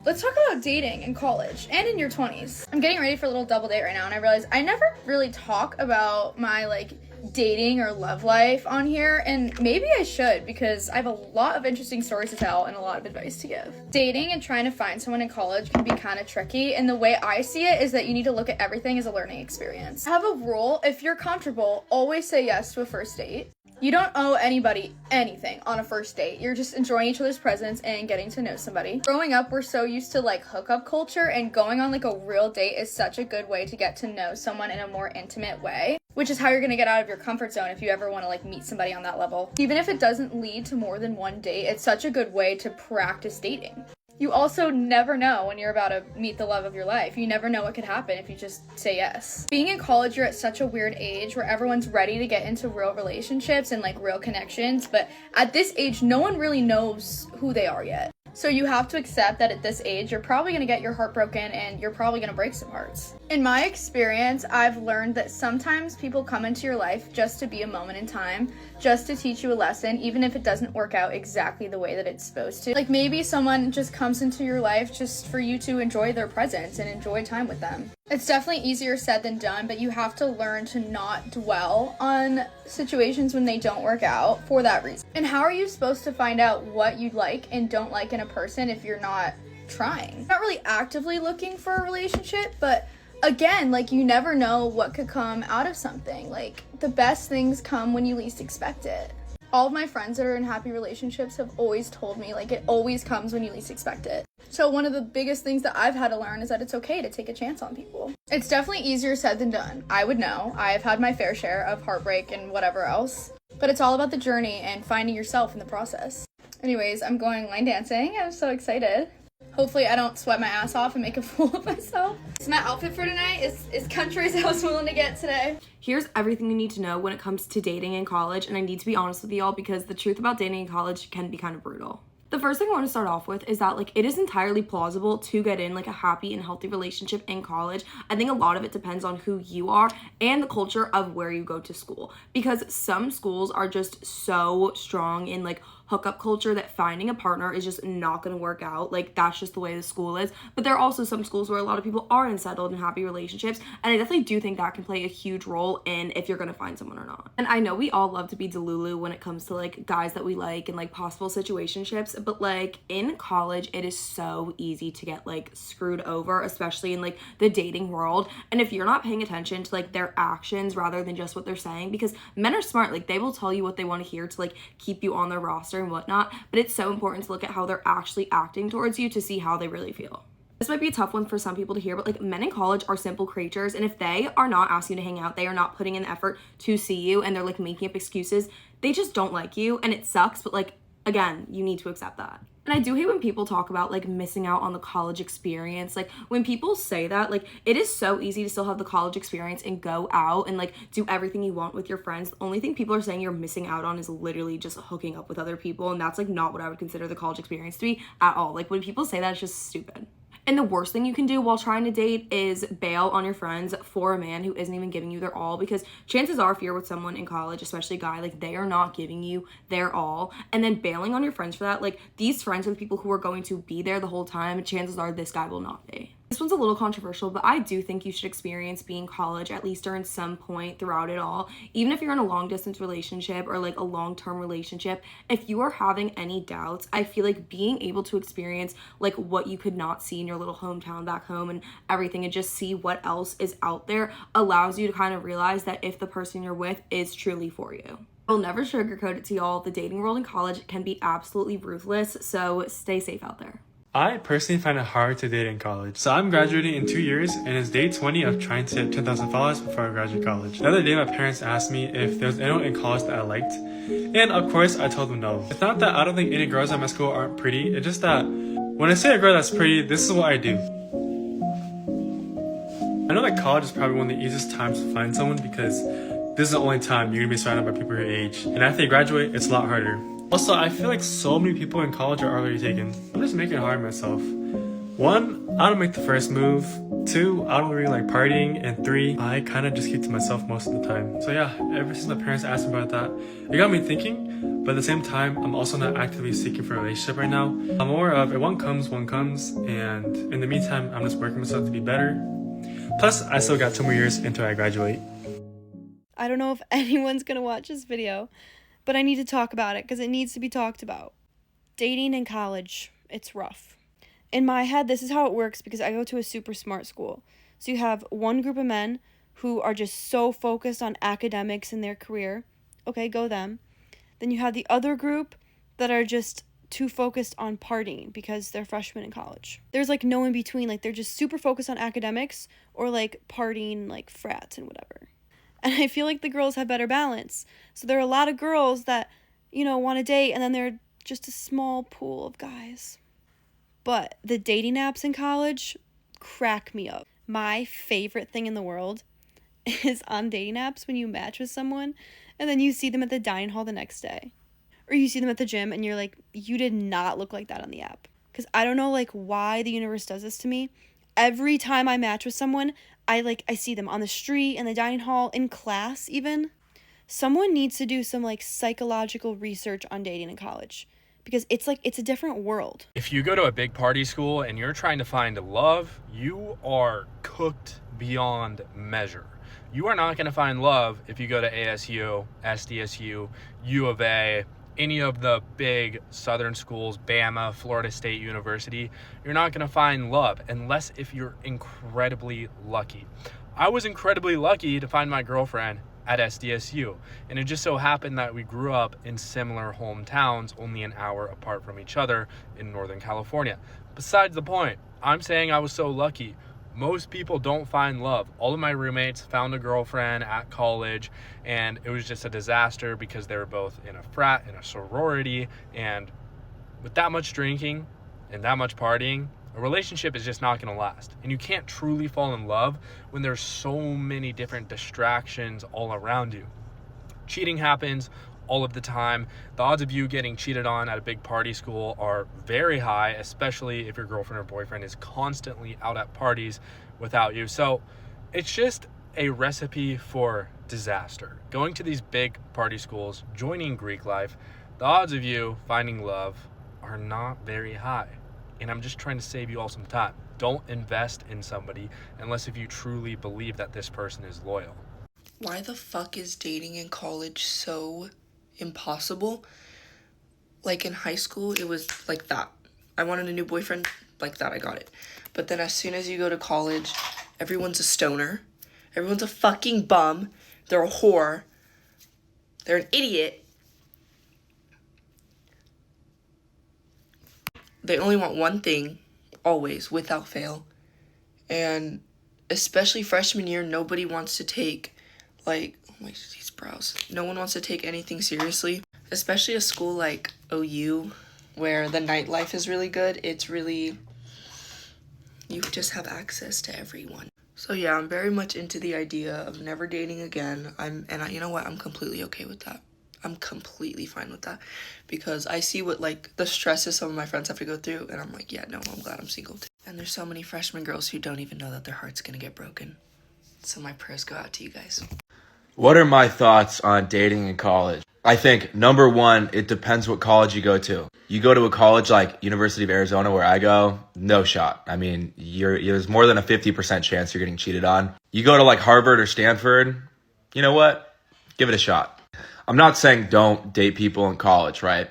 Let's talk about dating in college and in your 20s. I'm getting ready for a little double date right now, and I realized I never really talk about my dating or love life on here, and maybe I should, because I have a lot of interesting stories to tell and a lot of advice to give. Dating and trying to find someone in college can be kind of tricky, and the way I see it is that you need to look at everything as a learning experience. I have a rule: if you're comfortable, always say yes to a first date. You don't owe anybody anything on a first date. You're just enjoying each other's presence and getting to know somebody. Growing up, we're so used to hookup culture, and going on a real date is such a good way to get to know someone in a more intimate way, which is how you're gonna get out of your comfort zone if you ever want to meet somebody on that level. Even if it doesn't lead to more than one date, it's such a good way to practice dating. You also never know when you're about to meet the love of your life. You never know what could happen if you just say yes. Being in college, you're at such a weird age where everyone's ready to get into real relationships and real connections, but at this age, no one really knows who they are yet. So you have to accept that at this age, you're probably gonna get your heart broken and you're probably gonna break some hearts. In my experience, I've learned that sometimes people come into your life just to be a moment in time, just to teach you a lesson, even if it doesn't work out exactly the way that it's supposed to. Maybe someone just comes into your life just for you to enjoy their presence and enjoy time with them. It's definitely easier said than done, but you have to learn to not dwell on situations when they don't work out for that reason. And how are you supposed to find out what you like and don't like in a person if you're not trying? Not really actively looking for a relationship, but again, you never know what could come out of something. The best things come when you least expect it. All of my friends that are in happy relationships have always told me, it always comes when you least expect it. So one of the biggest things that I've had to learn is that it's okay to take a chance on people. It's definitely easier said than done. I would know. I've had my fair share of heartbreak and whatever else. But it's all about the journey and finding yourself in the process. Anyways, I'm going line dancing. I'm so excited. Hopefully I don't sweat my ass off and make a fool of myself. So my outfit for tonight is country as I was willing to get today. Here's everything you need to know when it comes to dating in college, and I need to be honest with y'all because the truth about dating in college can be kind of brutal. The first thing I want to start off with is that it is entirely plausible to get in a happy and healthy relationship in college. I think a lot of it depends on who you are and the culture of where you go to school, because some schools are just so strong in hookup culture that finding a partner is just not going to work out. That's just the way the school is. But there are also some schools where a lot of people are in settled and happy relationships, and I definitely do think that can play a huge role in if you're going to find someone or not. And I know we all love to be delulu when it comes to guys that we like and possible situationships, but in college it is so easy to get screwed over, especially in the dating world. And if you're not paying attention to their actions rather than just what they're saying, because men are smart, they will tell you what they want to hear to keep you on their roster and whatnot, but it's so important to look at how they're actually acting towards you to see how they really feel. This might be a tough one for some people to hear, but men in college are simple creatures, and if they are not asking you to hang out, they are not putting in the effort to see you, and they're making up excuses, they just don't like you, and it sucks, but again, you need to accept that. And I do hate when people talk about missing out on the college experience. When people say that, it is so easy to still have the college experience and go out and do everything you want with your friends. The only thing people are saying you're missing out on is literally just hooking up with other people, and that's not what I would consider the college experience to be at all. When people say that, it's just stupid. And the worst thing you can do while trying to date is bail on your friends for a man who isn't even giving you their all, because chances are if you're with someone in college, especially a guy, they are not giving you their all. And then bailing on your friends for that, these friends are the people who are going to be there the whole time. Chances are this guy will not be. This one's a little controversial, but I do think you should experience being college at least during some point throughout it all. Even if you're in a long distance relationship or a long-term relationship, if you are having any doubts, I feel being able to experience what you could not see in your little hometown back home and everything, and just see what else is out there, allows you to kind of realize that if the person you're with is truly for you. I'll never sugarcoat it to y'all. The dating world in college can be absolutely ruthless, so stay safe out there. I personally find it hard to date in college. So I'm graduating in 2 years, and it's day 20 of trying to hit 10,000 followers before I graduate college. The other day, my parents asked me if there was anyone in college that I liked, and of course, I told them no. It's not that I don't think any girls at my school aren't pretty, it's just that when I say a girl that's pretty, this is what I do. I know that college is probably one of the easiest times to find someone because this is the only time you're gonna be surrounded by people your age, and after you graduate, it's a lot harder. Also, I feel so many people in college are already taken. I'm just making it hard on myself. 1, I don't make the first move. 2, I don't really like partying. And 3, I kind of just keep to myself most of the time. So yeah, ever since my parents asked me about that, it got me thinking. But at the same time, I'm also not actively seeking for a relationship right now. I'm more of, if one comes, and in the meantime, I'm just working myself to be better. Plus, I still got 2 more years until I graduate. I don't know if anyone's gonna watch this video, but I need to talk about it because it needs to be talked about. Dating in college, it's rough. In my head, this is how it works because I go to a super smart school. So you have one group of men who are just so focused on academics and their career. Okay, go them. Then you have the other group that are just too focused on partying because they're freshmen in college. There's like no in between. Like they're just super focused on academics or like partying, like frats and whatever. And I feel like the girls have better balance. So there are a lot of girls that, want to date, and then they're just a small pool of guys. But the dating apps in college crack me up. My favorite thing in the world is on dating apps when you match with someone and then you see them at the dining hall the next day. Or you see them at the gym and you're like, you did not look like that on the app. Because I don't know why the universe does this to me. Every time I match with someone, I see them on the street, in the dining hall, in class even. Someone needs to do some psychological research on dating in college. Because it's a different world. If you go to a big party school and you're trying to find love, you are cooked beyond measure. You are not going to find love if you go to ASU, SDSU, U of A, any of the big southern schools, Bama, Florida State University. You're not going to find love unless if you're incredibly lucky. I was incredibly lucky to find my girlfriend at SDSU, and it just so happened that we grew up in similar hometowns only an hour apart from each other in Northern California. Besides the point, I'm saying I was so lucky. Most people don't find love. All of my roommates found a girlfriend at college, and it was just a disaster because they were both in a frat, in a sorority, and with that much drinking and that much partying, a relationship is just not going to last. And you can't truly fall in love when there's so many different distractions all around you. Cheating happens all of the time. The odds of you getting cheated on at a big party school are very high, especially if your girlfriend or boyfriend is constantly out at parties without you. So it's just a recipe for disaster. Going to these big party schools, joining Greek life, the odds of you finding love are not very high. And I'm just trying to save you all some time. Don't invest in somebody unless if you truly believe that this person is loyal. Why the fuck is dating in college so impossible? In high school, it was like that. I wanted a new boyfriend, like that, I got it. But then as soon as you go to college, everyone's a stoner. Everyone's a fucking bum. They're a whore. They're an idiot. They only want one thing, always, without fail. And especially freshman year, nobody wants to take, these brows. No one wants to take anything seriously. Especially a school like OU, where the nightlife is really good. It's really, you just have access to everyone. So yeah, I'm very much into the idea of never dating again. You know what? I'm completely okay with that. I'm completely fine with that because I see what the stresses some of my friends have to go through, and I'm like, yeah, no, I'm glad I'm single too. And there's so many freshman girls who don't even know that their heart's gonna get broken. So my prayers go out to you guys. What are my thoughts on dating in college? I think, number one, it depends what college you go to. You go to a college like University of Arizona where I go, no shot. I mean, there's more than a 50% chance you're getting cheated on. You go to Harvard or Stanford, you know what? Give it a shot. I'm not saying don't date people in college, right?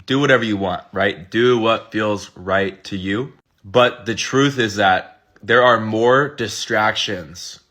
Do whatever you want, right? Do what feels right to you. But the truth is that there are more distractions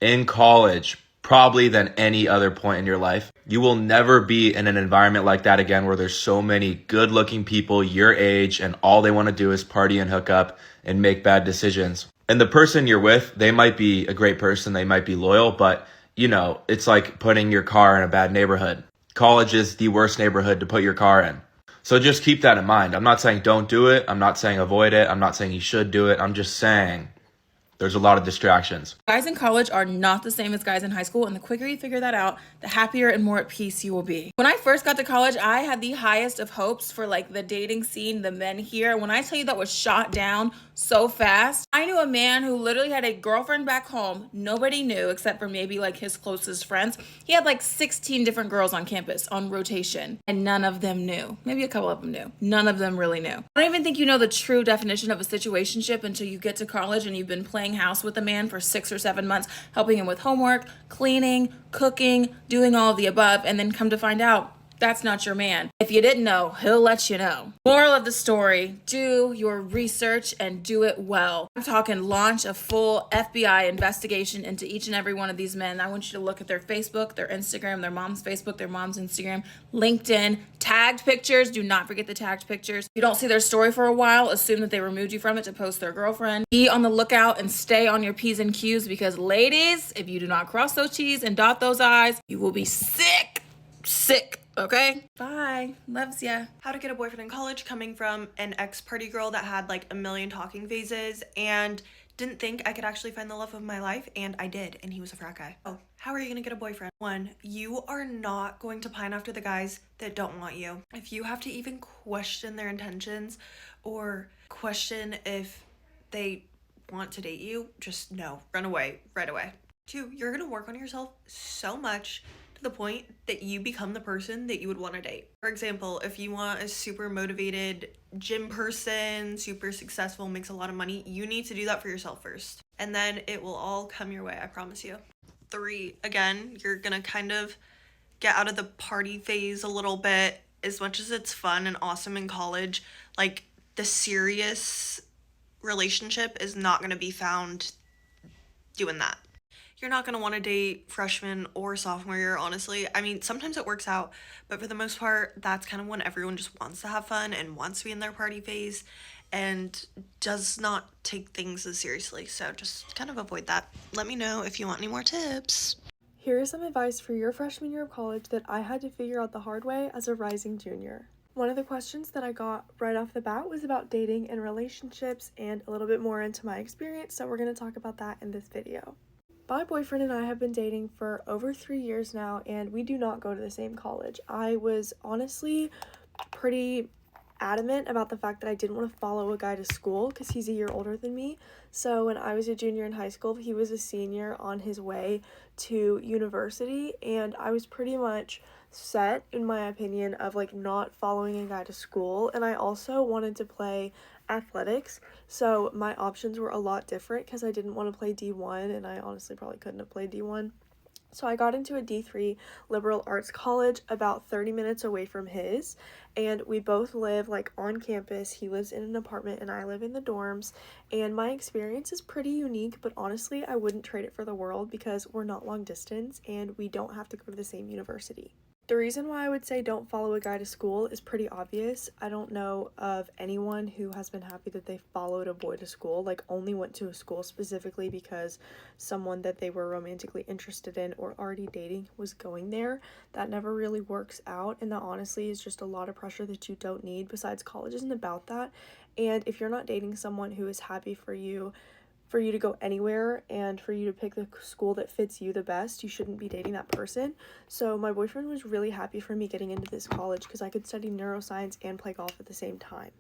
in college probably than any other point in your life. You will never be in an environment like that again where there's so many good-looking people your age and all they want to do is party and hook up and make bad decisions. And the person you're with, they might be a great person, they might be loyal, but it's like putting your car in a bad neighborhood. College is the worst neighborhood to put your car in. So just keep that in mind. I'm not saying don't do it. I'm not saying avoid it. I'm not saying you should do it. I'm just saying There's a lot of distractions. Guys in college are not the same as guys in high school, and the quicker you figure that out, the happier and more at peace you will be. When I first got to college, I had the highest of hopes for like the dating scene, the men here. When I tell you that was shot down so fast, I knew a man who literally had a girlfriend back home. Nobody knew except for maybe like his closest friends. He had like 16 different girls on campus on rotation, and none of them knew. Maybe a couple of them knew. None of them really knew. I don't even think you know the true definition of a situationship until you get to college and you've been playing house with a man for 6 or 7 months, helping him with homework, cleaning, cooking, doing all of the above, and then come to find out that's not your man. If you didn't know, he'll let you know. Moral of the story, do your research and do it well. I'm talking launch a full FBI investigation into each and every one of these men. I want you to look at their Facebook, their Instagram, their mom's Facebook, their mom's Instagram, LinkedIn, tagged pictures. Do not forget the tagged pictures. If you don't see their story for a while, assume that they removed you from it to post their girlfriend. Be on the lookout and stay on your P's and Q's, because ladies, if you do not cross those T's and dot those I's, you will be sick. Okay? Bye. Loves ya. How to get a boyfriend in college, coming from an ex-party girl that had like a million talking phases and didn't think I could actually find the love of my life, and I did, and he was a frat guy. Oh, how are you gonna get a boyfriend? 1, you are not going to pine after the guys that don't want you. If you have to even question their intentions or question if they want to date you, just no, run away right away. 2, you're gonna work on yourself so much the point that you become the person that you would want to date. For example, if you want a super motivated gym person, super successful, makes a lot of money, you need to do that for yourself first. And then it will all come your way, I promise you. 3, again, you're gonna kind of get out of the party phase a little bit. As much as it's fun and awesome in college, like the serious relationship is not gonna be found doing that. You're not going to want to date freshman or sophomore year, honestly. I mean, sometimes it works out, but for the most part, that's kind of when everyone just wants to have fun and wants to be in their party phase and does not take things as seriously. So just kind of avoid that. Let me know if you want any more tips. Here is some advice for your freshman year of college that I had to figure out the hard way as a rising junior. One of the questions that I got right off the bat was about dating and relationships and a little bit more into my experience, so we're going to talk about that in this video. My boyfriend and I have been dating for over 3 years now, and we do not go to the same college. I was honestly pretty adamant about the fact that I didn't want to follow a guy to school because he's a year older than me. So when I was a junior in high school, he was a senior on his way to university, and I was pretty much set, in my opinion, of like not following a guy to school. And I also wanted to play athletics, so my options were a lot different because I didn't want to play D1, and I honestly probably couldn't have played D1. So I got into a D3 liberal arts college about 30 minutes away from his, and we both live like on campus. He lives in an apartment and I live in the dorms, and my experience is pretty unique, but honestly I wouldn't trade it for the world because we're not long distance and we don't have to go to the same university. The reason why I would say don't follow a guy to school is pretty obvious. I don't know of anyone who has been happy that they followed a boy to school, like only went to a school specifically because someone that they were romantically interested in or already dating was going there. That never really works out, and that honestly is just a lot of pressure that you don't need. Besides, college isn't about that, and if you're not dating someone who is happy for you to go anywhere and for you to pick the school that fits you the best, you shouldn't be dating that person. So my boyfriend was really happy for me getting into this college because I could study neuroscience and play golf at the same time.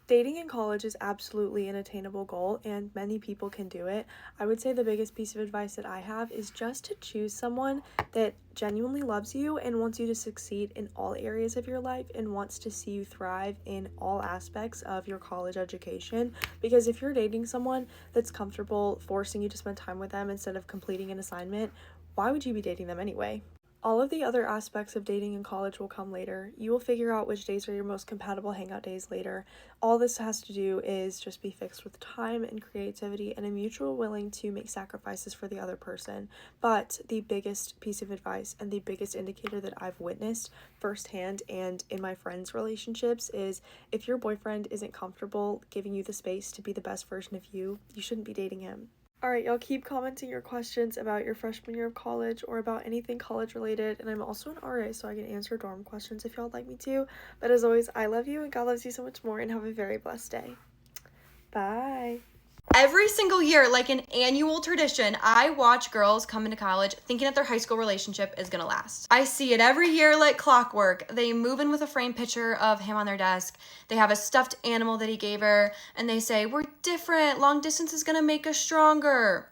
Dating in college is absolutely an attainable goal, and many people can do it. I would say the biggest piece of advice that I have is just to choose someone that genuinely loves you and wants you to succeed in all areas of your life and wants to see you thrive in all aspects of your college education. Because if you're dating someone that's comfortable forcing you to spend time with them instead of completing an assignment, why would you be dating them anyway? All of the other aspects of dating in college will come later. You will figure out which days are your most compatible hangout days later. All this has to do is just be fixed with time and creativity and a mutual willing to make sacrifices for the other person. But the biggest piece of advice and the biggest indicator that I've witnessed firsthand and in my friends' relationships is if your boyfriend isn't comfortable giving you the space to be the best version of you, you shouldn't be dating him. Alright, y'all, keep commenting your questions about your freshman year of college or about anything college related, and I'm also an RA, so I can answer dorm questions if y'all would like me to. But as always, I love you and God loves you so much more, and have a very blessed day. Bye! Every single year, like an annual tradition, I watch girls come into college thinking that their high school relationship is gonna last. I see it every year like clockwork. They move in with a framed picture of him on their desk. They have a stuffed animal that he gave her, and they say, we're different. Long distance is gonna make us stronger.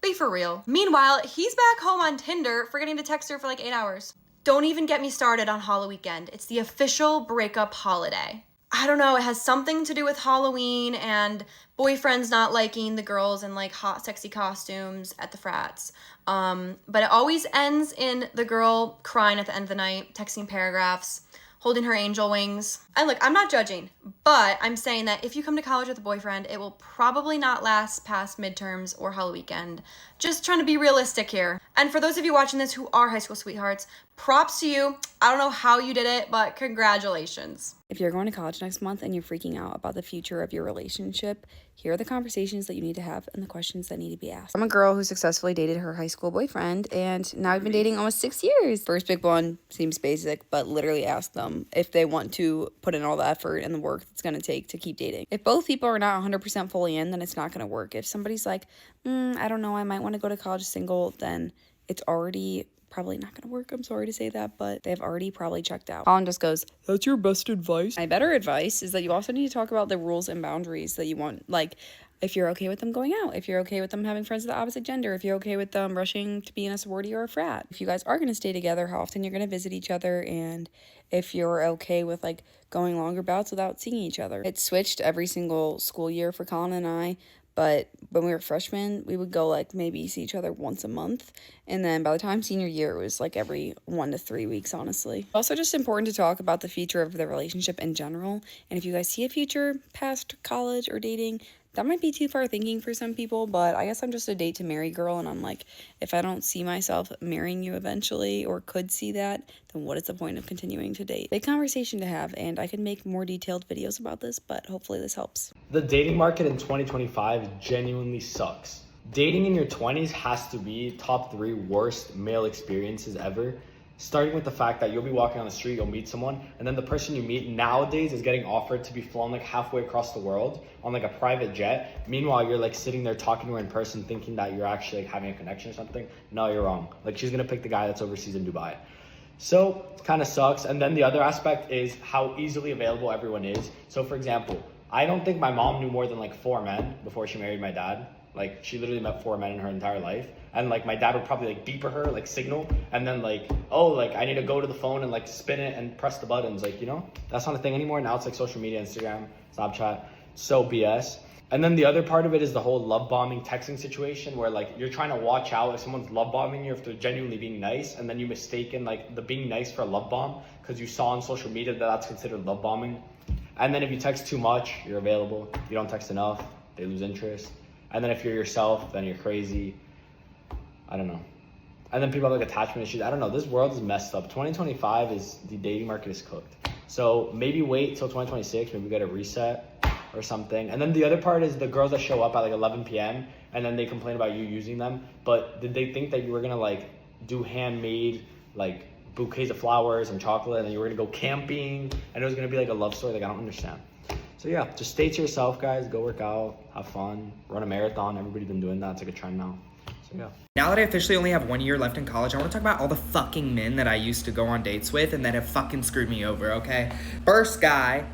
Be for real. Meanwhile, he's back home on Tinder, forgetting to text her for like 8 hours. Don't even get me started on Halloween weekend. It's the official breakup holiday. I don't know, it has something to do with Halloween and boyfriends not liking the girls in like hot, sexy costumes at the frats. But it always ends in the girl crying at the end of the night, texting paragraphs, holding her angel wings. And look, I'm not judging, but I'm saying that if you come to college with a boyfriend, it will probably not last past midterms or Halloween weekend. Just trying to be realistic here. And for those of you watching this who are high school sweethearts, props to you. I don't know how you did it, but congratulations. If you're going to college next month and you're freaking out about the future of your relationship, here are the conversations that you need to have and the questions that need to be asked. I'm a girl who successfully dated her high school boyfriend, and now I've been dating almost 6 years. First big one seems basic, but literally ask them if they want to put in all the effort and the work it's going to take to keep dating. If both people are not 100% fully in, then it's not going to work. If somebody's like, I don't know, I might want to go to college single, then it's already probably not going to work. I'm sorry to say that, but they've already probably checked out. Colin just goes, that's your best advice. My better advice is that you also need to talk about the rules and boundaries that you want. Like, if you're okay with them going out, if you're okay with them having friends of the opposite gender, if you're okay with them rushing to be in a sorority or a frat, if you guys are going to stay together, how often you're going to visit each other, and if you're okay with like going longer bouts without seeing each other. It switched every single school year for Colin and I. But when we were freshmen, we would go like maybe see each other once a month. And then by the time senior year, it was like every 1 to 3 weeks, honestly. Also just important to talk about the future of the relationship in general. And if you guys see a future past college or dating, that might be too far thinking for some people, but I guess I'm just a date to marry girl, and I'm like, if I don't see myself marrying you eventually or could see that, then what is the point of continuing to date? Big conversation to have, and I can make more detailed videos about this, but hopefully this helps. The dating market in 2025 genuinely sucks. Dating in your 20s has to be top 3 worst male experiences ever. Starting with the fact that you'll be walking on the street, you'll meet someone, and then the person you meet nowadays is getting offered to be flown like halfway across the world on like a private jet. Meanwhile, you're like sitting there talking to her in person thinking that you're actually like having a connection or something. No, you're wrong. Like she's gonna pick the guy that's overseas in Dubai. So it kind of sucks. And then the other aspect is how easily available everyone is. So for example, I don't think my mom knew more than like 4 men before she married my dad. Like she literally met 4 men in her entire life. And like my dad would probably like beep her, like signal, and then like, oh, like I need to go to the phone and like spin it and press the buttons. Like, you know, that's not a thing anymore. Now it's like social media, Instagram, Snapchat, so BS. And then the other part of it is the whole love bombing texting situation where like you're trying to watch out if someone's love bombing you if they're genuinely being nice, and then you mistaken like the being nice for a love bomb because you saw on social media that that's considered love bombing. And then if you text too much, you're available. If you don't text enough, they lose interest. And then if you're yourself, then you're crazy. I don't know. And then people have like attachment issues. I don't know. This world is messed up. 2025 is, the dating market is cooked. So maybe wait till 2026. Maybe we get a reset or something. And then the other part is the girls that show up at like 11 p.m. and then they complain about you using them. But did they think that you were going to like do handmade like bouquets of flowers and chocolate, and then you were going to go camping and it was going to be like a love story? Like, I don't understand. So yeah, just stay to yourself, guys. Go work out, have fun, run a marathon. Everybody's been doing that. It's like a trend now. So yeah. Now that I officially only have 1 year left in college, I want to talk about all the fucking men that I used to go on dates with and that have fucking screwed me over, okay? First guy,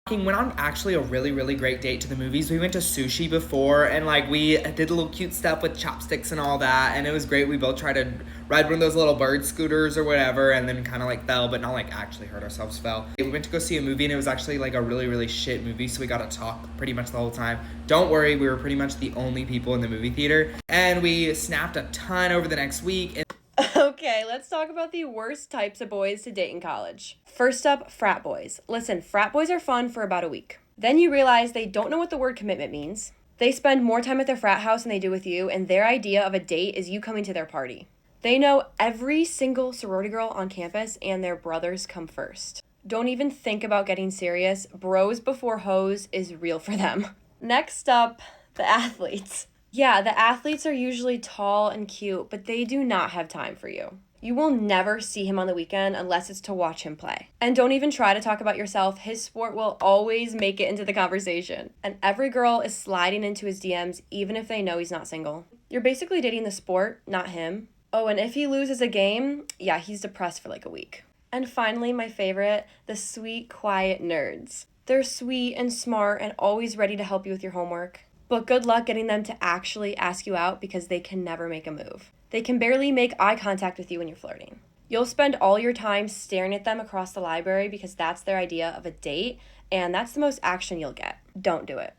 went on actually a really great date to the movies. We went to sushi before, and like we did a little cute stuff with chopsticks and all that, and it was great. We both tried to ride one of those little bird scooters or whatever, and then kind of like fell, but not like actually hurt ourselves, fell. We went to go see a movie, and it was actually like a really shit movie, so we got to talk pretty much the whole time. Don't worry, we were pretty much the only people in the movie theater, and we snapped a ton over the next week. Okay, let's talk about the worst types of boys to date in college. First up, frat boys. Listen, frat boys are fun for about a week. Then you realize they don't know what the word commitment means. They spend more time at their frat house than they do with you, and their idea of a date is you coming to their party. They know every single sorority girl on campus, and their brothers come first. Don't even think about getting serious. Bros before hoes is real for them. Next up, the athletes. Yeah, the athletes are usually tall and cute, but they do not have time for you. You will never see him on the weekend unless it's to watch him play. And don't even try to talk about yourself. His sport will always make it into the conversation. And every girl is sliding into his DMs even if they know he's not single. You're basically dating the sport, not him. Oh, and if he loses a game, yeah, he's depressed for like a week. And finally, my favorite, the sweet, quiet nerds. They're sweet and smart and always ready to help you with your homework. But good luck getting them to actually ask you out because they can never make a move. They can barely make eye contact with you when you're flirting. You'll spend all your time staring at them across the library because that's their idea of a date, and that's the most action you'll get. Don't do it.